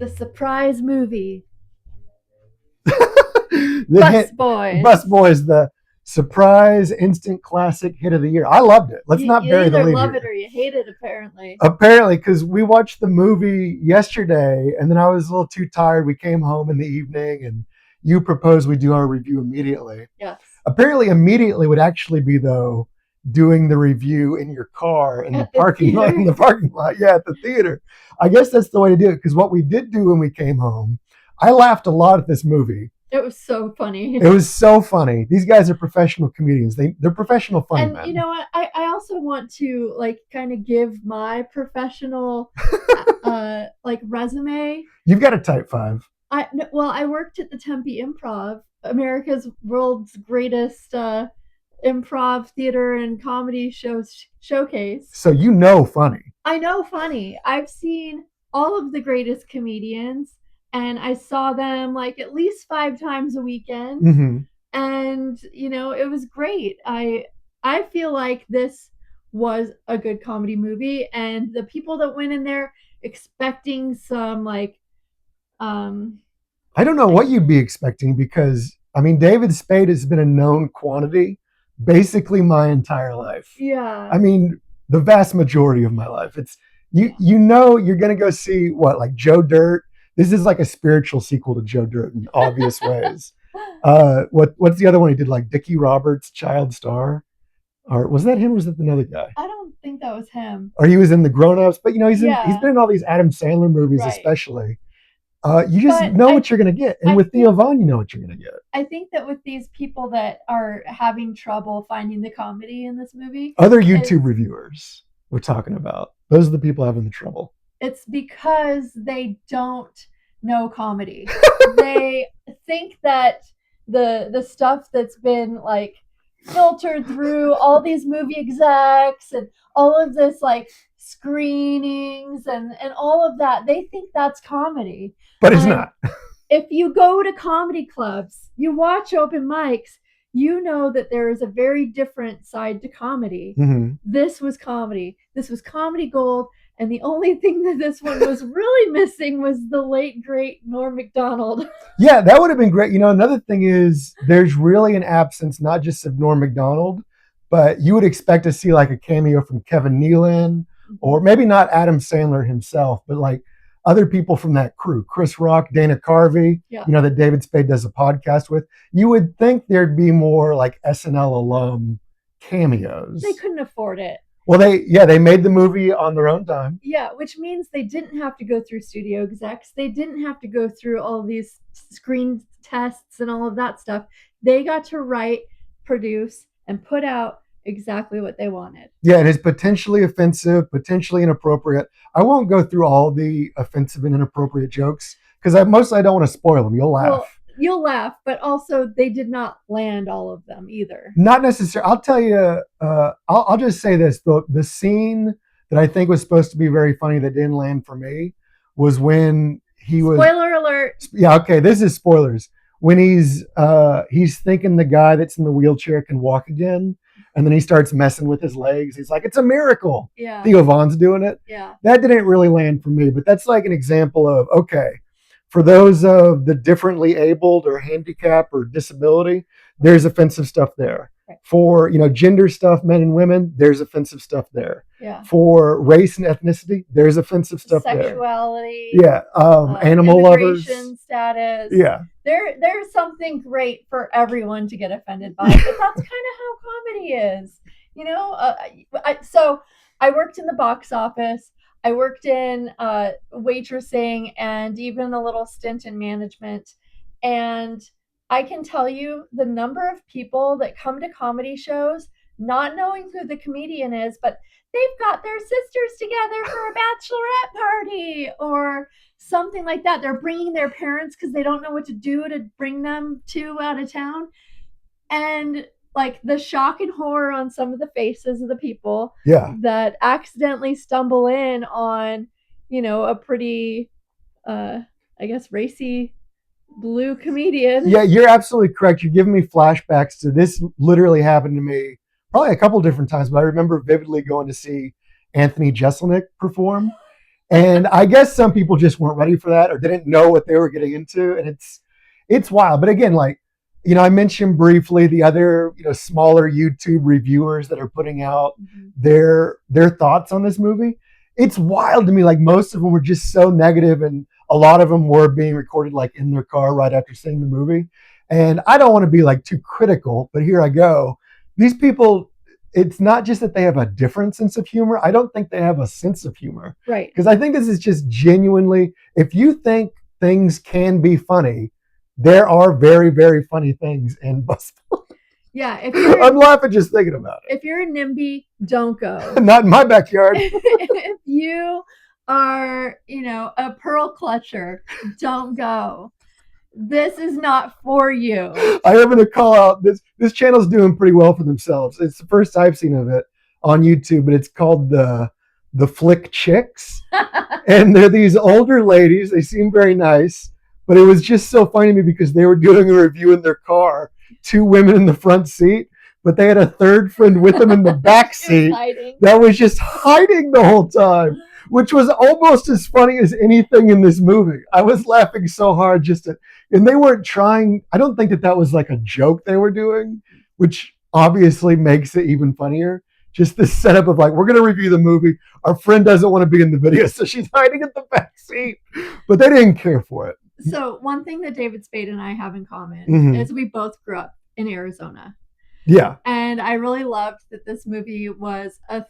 The surprise movie. Busboys. Busboys, the surprise instant classic hit of the year. I loved it. Let's not You bury the either lead love here. it or you hate it, apparently. Apparently, because we watched the movie yesterday, and then I was a little too tired. We came home in the evening, and you proposed we do our review immediately. Yes. Apparently, immediately would actually be though doing the review in your car in the parking lot. In the parking lot, yeah, at the theater. I guess that's the way to do it. Because what we did do when we came home, I laughed a lot at this movie. It was so funny. It was so funny. These guys are professional comedians. They're professional funny men. And you know what? I also want to like kind of give my professional like resume. You've got a type 5. I worked at the Tempe Improv, America's world's greatest improv theater and comedy showcase. So you know funny. I know funny. I've seen all of the greatest comedians, and I saw them like at least 5 times a weekend. Mm-hmm. And it was great. I feel like this was a good comedy movie, and the people that went in there expecting some like I don't know what you'd be expecting, because I mean David Spade has been a known quantity basically my entire life. Yeah. I mean the vast majority of my life. It's you know you're gonna go see what, like Joe Dirt. This is like a spiritual sequel to Joe Dirt in obvious ways. What's the other one he did, like Dickie Roberts, Child Star? Or was that him or was that another guy? I don't think that was him. Or he was in the Grown Ups, but he's been in all these Adam Sandler movies, right. Especially. You just know what you're going to get. And with Theo Von, you know what you're going to get. I think that with these people that are having trouble finding the comedy in this movie. Other YouTube reviewers we're talking about. Those are the people having the trouble. It's because they don't know comedy. They think that the stuff that's been like filtered through all these movie execs and all of this like screenings and all of that, they think that's comedy. But it's not. If you go to comedy clubs, you watch open mics, you know that there is a very different side to comedy. Mm-hmm. This was comedy. This was comedy gold. And the only thing that this one was really missing was the late, great Norm Macdonald. Yeah, that would have been great. Another thing is there's really an absence, not just of Norm Macdonald, but you would expect to see like a cameo from Kevin Nealon, or maybe not Adam Sandler himself, but like other people from that crew, Chris Rock, Dana Carvey, that David Spade does a podcast with. You would think there'd be more like SNL alum cameos. They couldn't afford it. Well, they made the movie on their own time. Yeah, which means they didn't have to go through studio execs. They didn't have to go through all of these screen tests and all of that stuff. They got to write, produce, and put out exactly what they wanted. Yeah, and it's potentially offensive, potentially inappropriate. I won't go through all the offensive and inappropriate jokes because I don't want to spoil them. You'll laugh. Well, you'll laugh, but also they did not land all of them either. Not necessarily. I'll tell you, I'll just say this. The scene that I think was supposed to be very funny that didn't land for me was when he was... Spoiler alert. Yeah, okay, this is spoilers. When he's thinking the guy that's in the wheelchair can walk again, and then he starts messing with his legs. He's like, it's a miracle. Yeah. Theo Von's doing it. Yeah. That didn't really land for me, but that's like an example of, okay, for those of the differently abled or handicap or disability, there's offensive stuff there. Right. For, gender stuff, men and women, there's offensive stuff there. Yeah. For race and ethnicity, there's offensive stuff Sexuality. there. Yeah. Animal lovers. Status. Yeah. There's something great for everyone to get offended by, but that's kind of how comedy is. So I worked in the box office. I worked in waitressing and even a little stint in management. And I can tell you the number of people that come to comedy shows not knowing who the comedian is, but they've got their sisters together for a bachelorette party or something like that. They're bringing their parents because they don't know what to do to bring them to out of town. And like the shock and horror on some of the faces of the people that accidentally stumble in on, a pretty, I guess, racy blue comedian. Yeah, you're absolutely correct. You're giving me flashbacks to this. Literally happened to me probably a couple different times, but I remember vividly going to see Anthony Jeselnik perform. And I guess some people just weren't ready for that or didn't know what they were getting into. And it's wild. But again, like, I mentioned briefly the other, smaller YouTube reviewers that are putting out their thoughts on this movie. It's wild to me. Like most of them were just so negative, and a lot of them were being recorded like in their car right after seeing the movie. And I don't want to be like too critical, but here I go. These people, it's not just that they have a different sense of humor. I don't think they have a sense of humor. Right. Because I think this is just genuinely, if you think things can be funny, there are very, very funny things in Busboys. Yeah, I'm laughing just thinking about it. If you're a NIMBY, don't go. Not in my backyard. If you are, a pearl clutcher, don't go. This is not for you. I am going to call out this channel's doing pretty well for themselves. It's the first I've seen of it on YouTube, but it's called the Flick Chicks, and they're these older ladies. They seem very nice, but it was just so funny to me because they were doing a review in their car. 2 women in the front seat, but they had a third friend with them in the back seat that was just hiding the whole time, which was almost as funny as anything in this movie. I was laughing so hard and they weren't trying. I don't think that was like a joke they were doing, which obviously makes it even funnier. Just this setup of like, we're going to review the movie. Our friend doesn't want to be in the video, so she's hiding in the back seat, but they didn't care for it. So one thing that David Spade and I have in common is we both grew up in Arizona. Yeah. And I really loved that this movie was a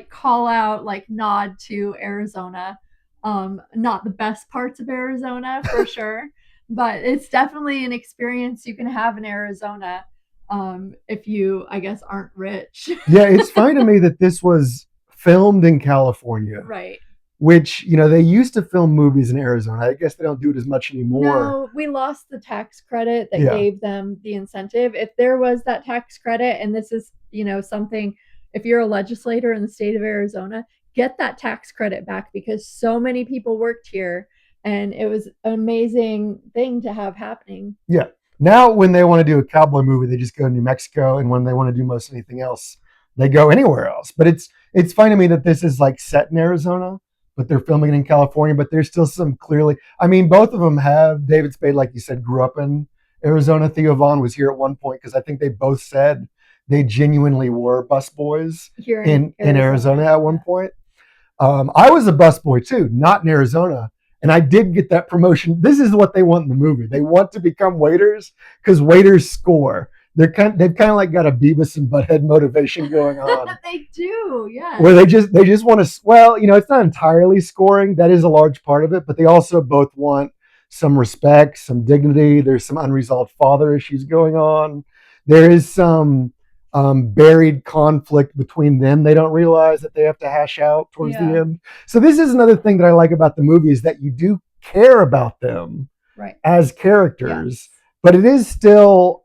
call out, nod to Arizona. Not the best parts of Arizona for sure, but it's definitely an experience you can have in Arizona if you, I guess, aren't rich. Yeah, it's funny to me that this was filmed in California. Right. Which, they used to film movies in Arizona. I guess they don't do it as much anymore. No, we lost the tax credit that gave them the incentive. If there was that tax credit, and this is, something, if you're a legislator in the state of Arizona, get that tax credit back because so many people worked here and it was an amazing thing to have happening. Yeah. Now, when they want to do a cowboy movie, they just go to New Mexico. And when they want to do most anything else, they go anywhere else. But it's funny to me that this is like set in Arizona, but they're filming it in California. But there's still some clearly, both of them have. David Spade, like you said, grew up in Arizona. Theo Vaughn was here at one point because I think they both said they genuinely were busboys here in Arizona at one point. I was a busboy too, not in Arizona. And I did get that promotion. This is what they want in the movie. They want to become waiters because waiters score. They've kind of like got a Beavis and Butthead motivation going on. They do, yeah. Where they just want to. Well, it's not entirely scoring. That is a large part of it, but they also both want some respect, some dignity. There's some unresolved father issues going on. There is some buried conflict between them. They don't realize that they have to hash out towards the end. So this is another thing that I like about the movie is that you do care about them as characters, but it is still.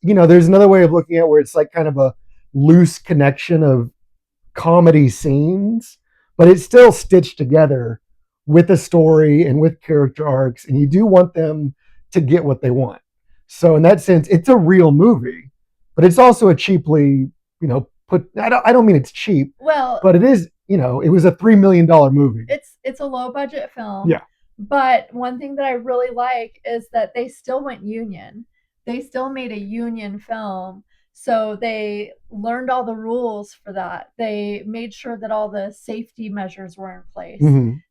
There's another way of looking at it where it's like kind of a loose connection of comedy scenes, but it's still stitched together with a story and with character arcs, and you do want them to get what they want. So in that sense, it's a real movie, but it's also a cheaply, put. I don't mean it's cheap, but it is. It was a $3 million movie. It's a low budget film. Yeah. But one thing that I really like is that they still went union. They still made a union film. So they learned all the rules for that. They made sure that all the safety measures were in place.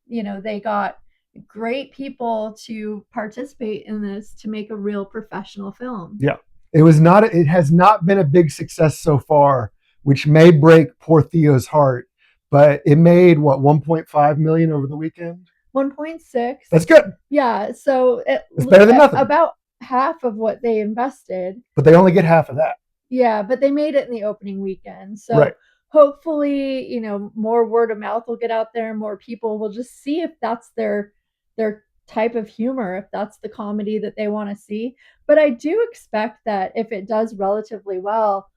They got great people to participate in this to make a real professional film. Yeah. It has not been a big success so far, which may break poor Theo's heart, but it made 1.5 million over the weekend? 1.6. That's good. Yeah. So it's better than nothing. About half of what they invested, but they only get half of that. Yeah, but they made it in the opening weekend, so hopefully more word of mouth will get out there, more people will just see if that's their type of humor, if that's the comedy that they want to see. But I do expect that if it does relatively well,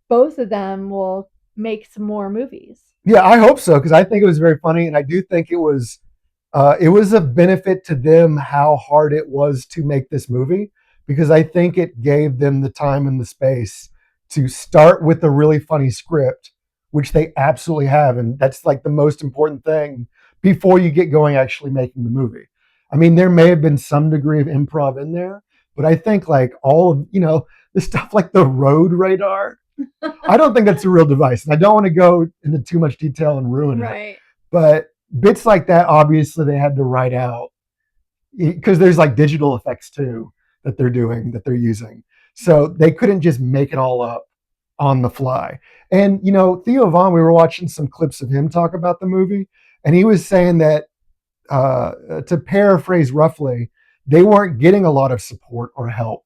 both of them will make some more movies. Yeah, I hope so, because I think it was very funny, and I do think it was a benefit to them how hard it was to make this movie, because I think it gave them the time and the space to start with a really funny script, which they absolutely have. And that's like the most important thing. before you get going actually making the movie. I mean, there may have been some degree of improv in there, but I think like all of, the stuff like the road radar, I don't think that's a real device. And I don't want to go into too much detail and ruin it. Right. But bits like that, obviously, they had to write out because there's like digital effects too that they're using. So they couldn't just make it all up on the fly. And Theo Vaughn, we were watching some clips of him talk about the movie, and he was saying that to paraphrase roughly, they weren't getting a lot of support or help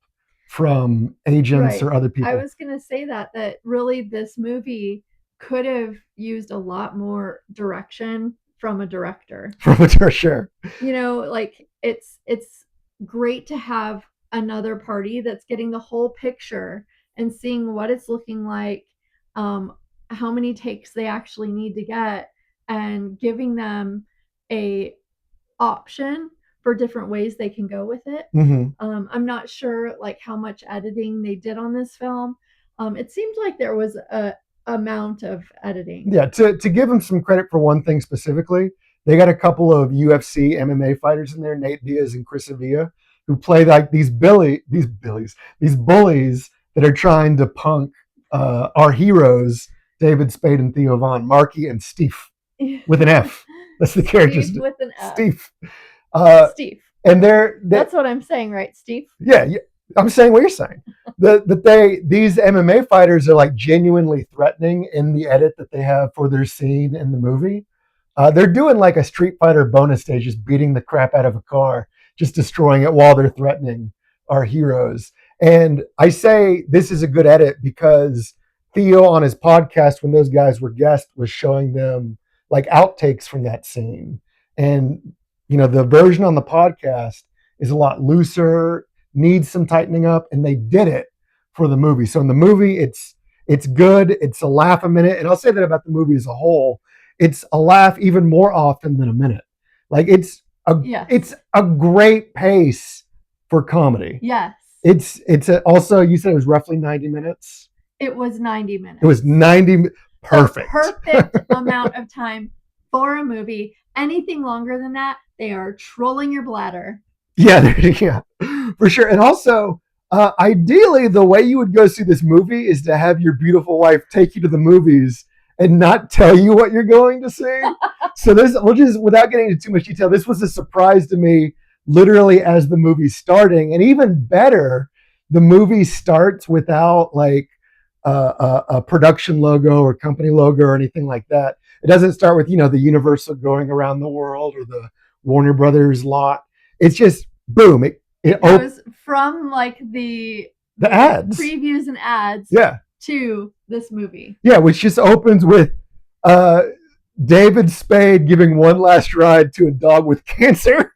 from agents Right. or other I people. was going to say that really this movie could have used a lot more direction from a director. From what they're sure. Like it's great to have another party that's getting the whole picture and seeing what it's looking like, um, how many takes they actually need to get, and giving them a option for different ways they can go with it. Mm-hmm. I'm not sure like how much editing they did on this film. It seemed like there was a amount of editing. Yeah, to give them some credit for one thing specifically, they got a couple of UFC MMA fighters in there, Nate Diaz and Chris Avila, who play like these bullies that are trying to punk our heroes, David Spade and Theo Vaughn, Marky and Steve with an F. That's the characters. Steve with an F. Steve. Steve. And that's what I'm saying, right, Steve? Yeah, I'm saying what you're saying. These MMA fighters are like genuinely threatening in the edit that they have for their scene in the movie. They're doing like a Street Fighter bonus stage, just beating the crap out of a car, just destroying it while they're threatening our heroes. And I say this is a good edit because Theo on his podcast, when those guys were guests, was showing them like outtakes from that scene. And, the version on the podcast is a lot looser, needs some tightening up, and they did it for the movie. So in the movie, it's good. It's a laugh a minute. And I'll say that about the movie as a whole. It's a laugh even more often than a minute. Like it's a great pace for comedy. Yes. Also, you said it was roughly 90 minutes. It was 90 minutes. It was 90. Perfect. Perfect amount of time for a movie. Anything longer than that, they are trolling your bladder. Yeah, for sure. And also, ideally, the way you would go see this movie is to have your beautiful wife take you to the movies and not tell you what you're going to see. So without getting into too much detail, this was a surprise to me, literally as the movie's starting. And even better, the movie starts without like a production logo or company logo or anything like that. It doesn't start with, the Universal going around the world or the Warner Brothers lot. It's just boom. It goes from like the ads, previews and ads, to this movie. Yeah, which just opens with David Spade giving one last ride to a dog with cancer.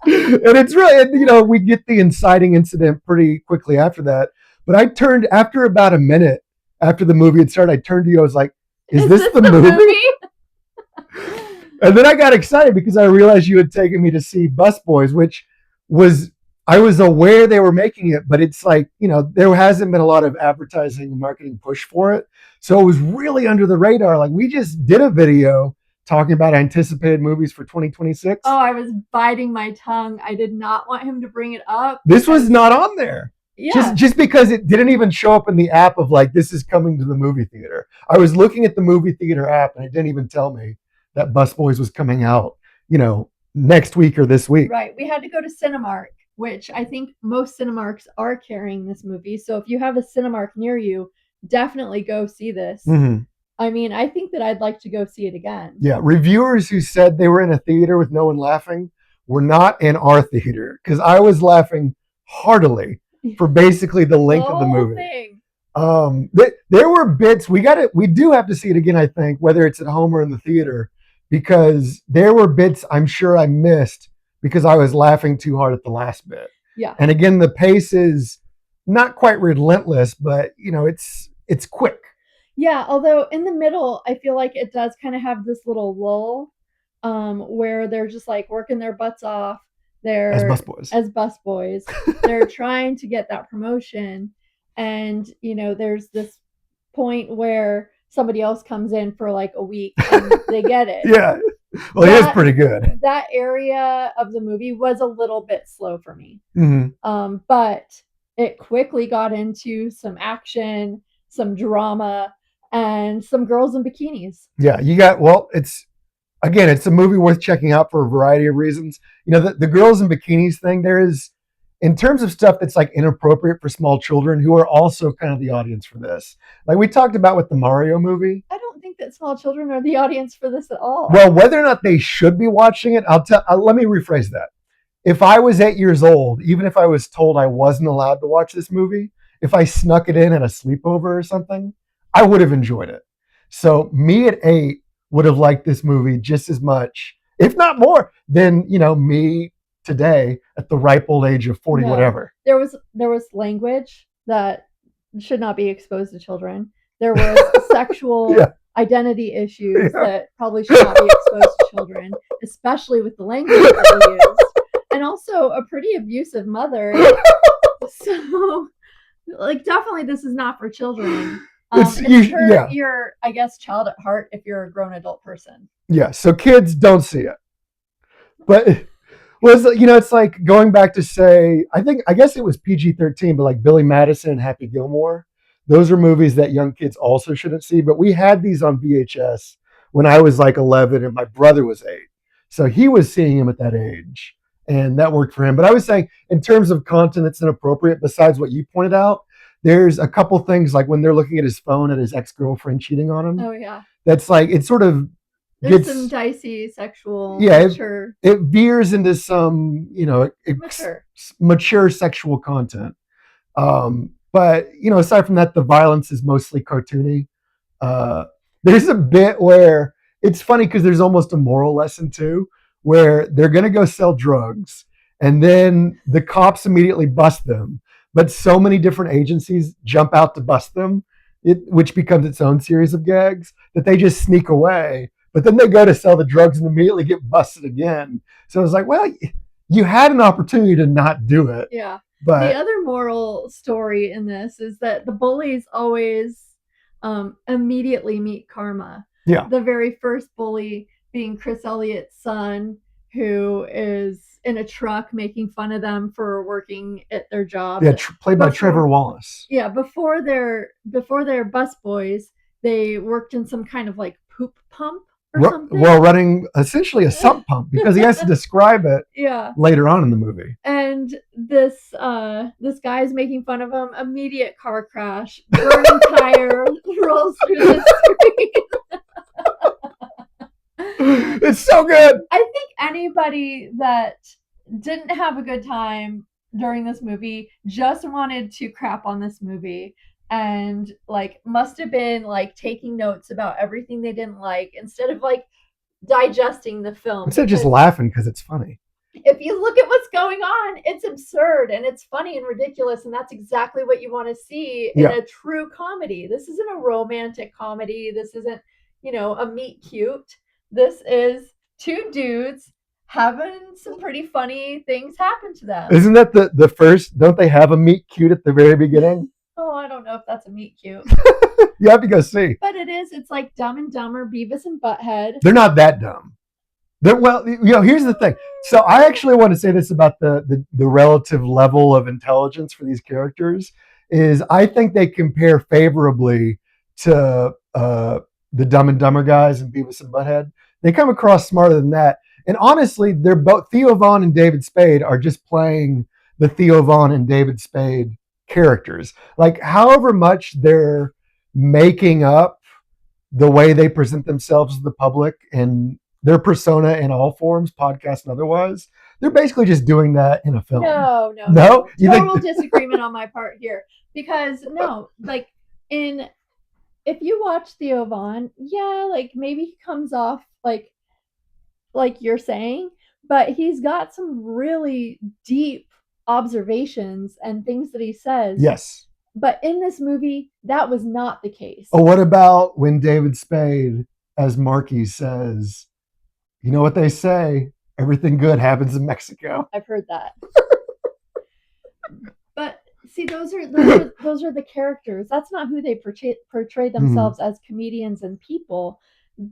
And it's really, we get the inciting incident pretty quickly after that. But I turned after about a minute after the movie had started. I turned to you. I was like, "Is this the movie?" And then I got excited because I realized you had taken me to see Busboys, which I was aware they were making it, but it's like, there hasn't been a lot of advertising and marketing push for it. So it was really under the radar. Like we just did a video talking about anticipated movies for 2026. Oh, I was biting my tongue. I did not want him to bring it up. This was not on there. Yeah. Just because it didn't even show up in the app of like, this is coming to the movie theater. I was looking at the movie theater app and it didn't even tell me that Busboys was coming out, next week or this week. Right. We had to go to Cinemark, which I think most Cinemarks are carrying this movie. So if you have a Cinemark near you, definitely go see this. Mm-hmm. I mean, I think that I'd like to go see it again. Yeah. Reviewers who said they were in a theater with no one laughing were not in our theater because I was laughing heartily for basically the length of the movie. There were bits we do have to see it again, I think, whether it's at home or in the theater, because there were bits I'm sure I missed because I was laughing too hard at the last bit. Yeah. And again, the pace is not quite relentless, but it's quick. Yeah, although in the middle, I feel like it does kind of have this little lull, where they're just like working their butts off. They're as busboys. They're trying to get that promotion, and there's this point where somebody else comes in for like a week and they get it. Yeah. Well, he is that pretty good. that area of the movie was a little bit slow for me. Mm-hmm. But it quickly got into some action, some drama, and some girls in bikinis. Yeah, it's again, it's a movie worth checking out for a variety of reasons. The girls in bikinis thing, there is, in terms of stuff that's like inappropriate for small children who are also kind of the audience for this. Like we talked about with the Mario movie. I don't think that small children are the audience for this at all. Well, whether or not they should be watching it, let me rephrase that. If I was 8 years old, even if I was told I wasn't allowed to watch this movie, if I snuck it in at a sleepover or something, I would have enjoyed it. So me at 8 would have liked this movie just as much, if not more, than me today at the ripe old age of 40 No, whatever. there was language that should not be exposed to children. There was sexual Yeah. identity issues that probably should not be exposed to children, especially with the language that they used, and also a pretty abusive mother. So, like, definitely this is not for children. You're, I guess, child at heart if you're a grown adult person. Yeah, so kids don't see it. But it's like going back to say, I guess it was PG-13, but like Billy Madison and Happy Gilmore, those are movies that young kids also shouldn't see. But we had these on VHS when I was like 11 and my brother was 8. So he was seeing them at that age and that worked for him. But I was saying, in terms of content that's inappropriate, besides what you pointed out, there's a couple things like when they're looking at his phone at his ex-girlfriend cheating on him. Oh, yeah. That's like, it sort of there's some dicey sexual. Yeah, it veers into some mature sexual content. But aside from that, the violence is mostly cartoony. There's a bit where it's funny because there's almost a moral lesson too, where they're gonna go sell drugs, and then the cops immediately bust them. But so many different agencies jump out to bust them, which becomes its own series of gags, that they just sneak away. But then they go to sell the drugs and immediately get busted again. So it's like, well, you had an opportunity to not do it. Yeah. But the other moral story in this is that the bullies always immediately meet karma. Yeah. The very first bully being Chris Elliott's son, who is in a truck making fun of them for working at their job. Yeah, played by Trevor Wallace. Yeah, before they're busboys, they worked in some kind of like poop pump or something. Well, running essentially a sump pump because he has to describe it later on in the movie. And this guy's making fun of him. Immediate car crash, burning tire rolls through the screen. It's so good. I think anybody that didn't have a good time during this movie just wanted to crap on this movie and like must have been like taking notes about everything they didn't like instead of like digesting the film. Instead of just laughing because it's funny. If you look at what's going on, it's absurd and it's funny and ridiculous, and that's exactly what you want to see in a true comedy. This isn't a romantic comedy. This isn't, a meet cute. This is two dudes having some pretty funny things happen to them. Isn't that the first? Don't they have a meet cute at the very beginning? Oh, I don't know if that's a meet cute. You have to go see. But it is. It's like Dumb and Dumber, Beavis and Butthead. They're not that dumb. Here's the thing. So I actually want to say this about the relative level of intelligence for these characters is I think they compare favorably to the Dumb and Dumber guys and Beavis and Butthead. They come across smarter than that. And honestly, they're both Theo Von and David Spade are just playing the Theo Von and David Spade characters. Like however much they're making up the way they present themselves to the public and their persona in all forms, podcast and otherwise, they're basically just doing that in a film. No. Total disagreement on my part here. Because if you watch Theo Von, like maybe he comes off like you're saying, but he's got some really deep observations and things that he says. Yes. But in this movie, that was not the case. Oh, what about when David Spade, as Marky says, you know what they say, everything good happens in Mexico. I've heard that. But see, those are the characters. That's not who they portray themselves as comedians and people.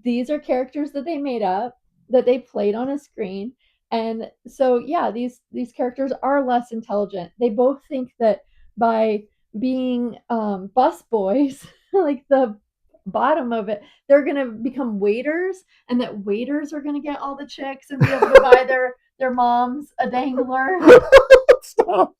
These are characters that they made up. that they played on a screen. And so yeah, these characters are less intelligent. They both think that by being bus boys, like the bottom of it, they're gonna become waiters, and that waiters are gonna get all the chicks and be able to buy their moms a dangler. Stop.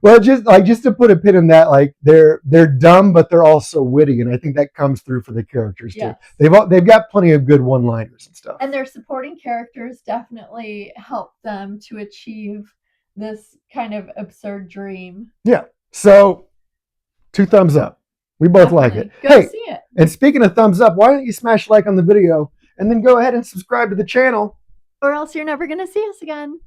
Well, just to put a pin in that, like they're dumb, but they're also witty, and I think that comes through for the characters too. Yes. They've got plenty of good one-liners and stuff. And their supporting characters definitely help them to achieve this kind of absurd dream. Yeah. So 2 thumbs up. We both like it. Go Hey, see it. and speaking of thumbs up, why don't you smash like on the video and then go ahead and subscribe to the channel? Or else you're never going to see us again.